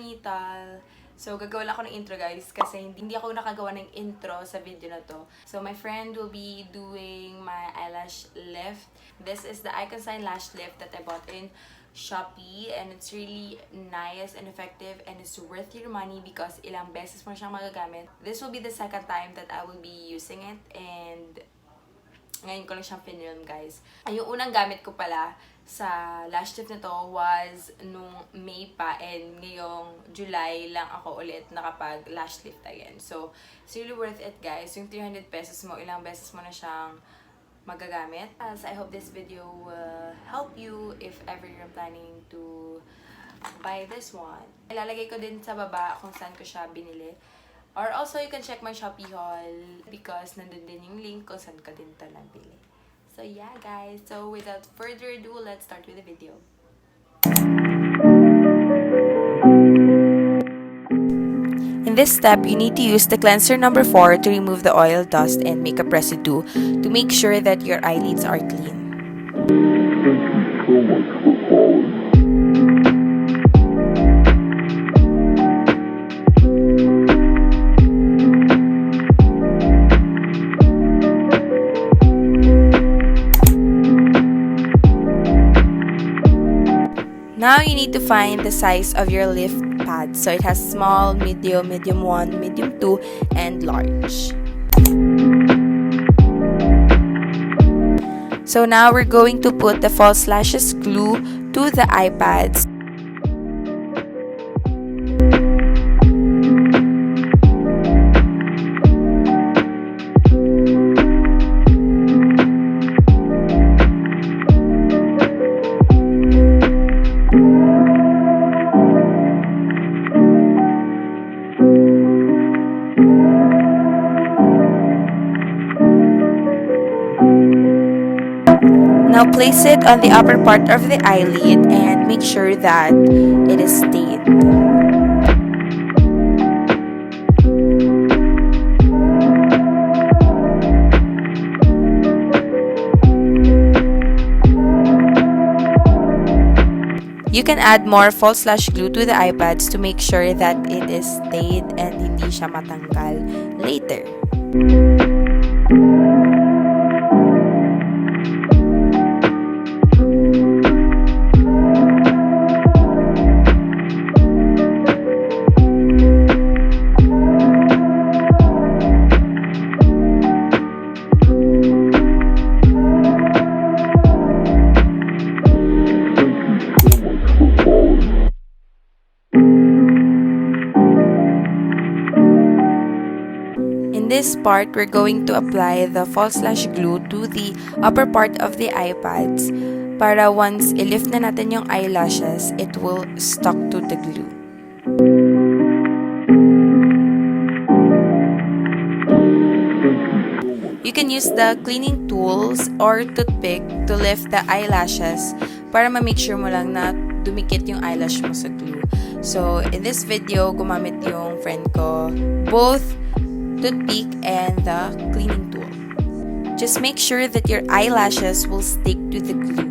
ponytail. So, gagawa lang ako ng intro, guys, kasi hindi ako nakagawa ng intro sa video na to. So, my friend will be doing my eyelash lift. This is the Kristalyn lash lift that I bought in Shopee, and it's really nice and effective, and it's worth your money because ilang beses mo siyang magagamit. This will be the second time that I will be using it, and ngayon ko lang siyang pinilm, guys. Yung unang gamit ko pala sa lash lift na to was nung May pa, and ngayong July lang ako ulit nakapag lash lift again. So, it's really worth it, guys. Yung 300 pesos mo, ilang beses mo na siyang magagamit. As I hope this video will help you if ever you're planning to buy this one. Ilalagay ko din sa baba kung saan ko siya binili. Or also, you can check my Shopee haul because nandun din yung link kung saan ka din ito nabili. So yeah, guys. So without further ado, let's start with the video. In this step, you need to use the cleanser number 4 to remove the oil, dust, and makeup residue to make sure that your eyelids are clean. Thank you so much for calling. Now you need to find the size of your lift pad. So it has small, medium, medium 1, medium 2, and large. So now we're going to put the false lashes glue to the eye pads. Now place it on the upper part of the eyelid and make sure that it is stayed. You can add more false lash glue to the eye pads to make sure that it is stayed and hindi siya matanggal later. In this part, we're going to apply the false lash glue to the upper part of the eye pads para once i-lift na natin yung eyelashes, it will stuck to the glue. You can use the cleaning tools or toothpick to lift the eyelashes para ma-make sure mo lang na dumikit yung eyelash mo sa glue. So, in this video, gumamit yung friend ko both toothpick and the cleaning tool. Just make sure that your eyelashes will stick to the glue.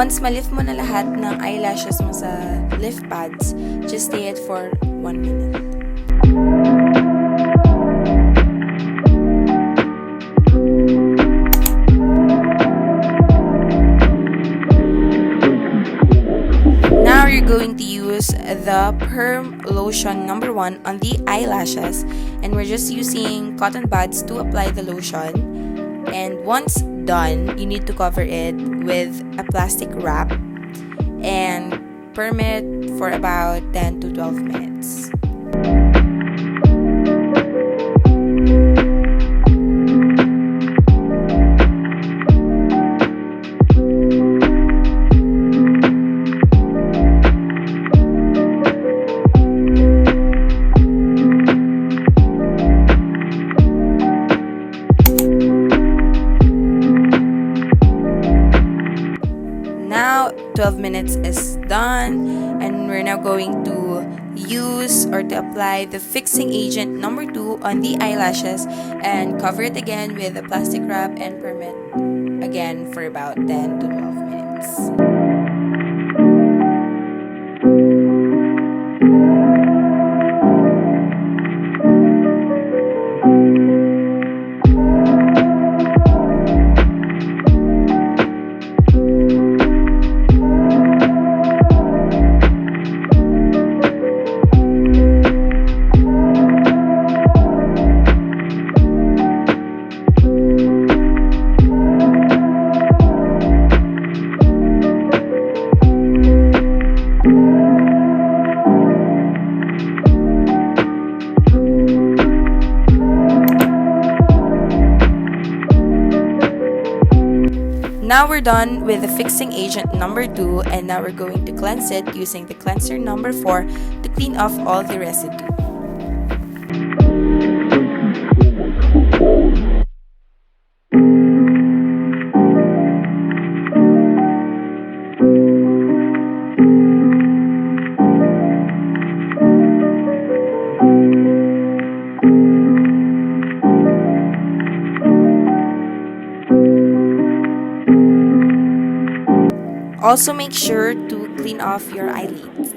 once ma-lift mo na lahat ng eyelashes mo sa lift pads, just stay it for 1 minute. Now you're going to use the perm lotion number 1 on the eyelashes, and we're just using cotton buds to apply the lotion. And once done, you need to cover it with a plastic wrap and perm it for about 10 to 12 minutes. Now 12 minutes is done, and we're now going to use or to apply the fixing agent number 2 on the eyelashes and cover it again with a plastic wrap and perm it again for about 10 to 12 minutes. Now we're done with the fixing agent number 2, and now we're going to cleanse it using the cleanser number 4 to clean off all the residue. Also, make sure to clean off your eyelids.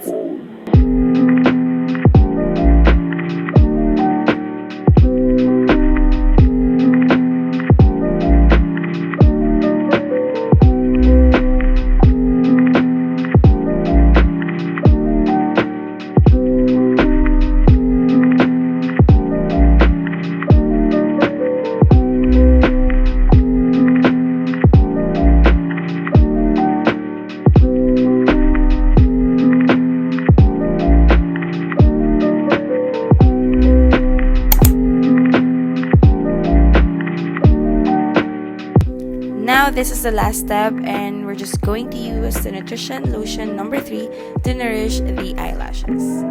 Now this is the last step, and we're just going to use the nutrition lotion number 3 to nourish the eyelashes.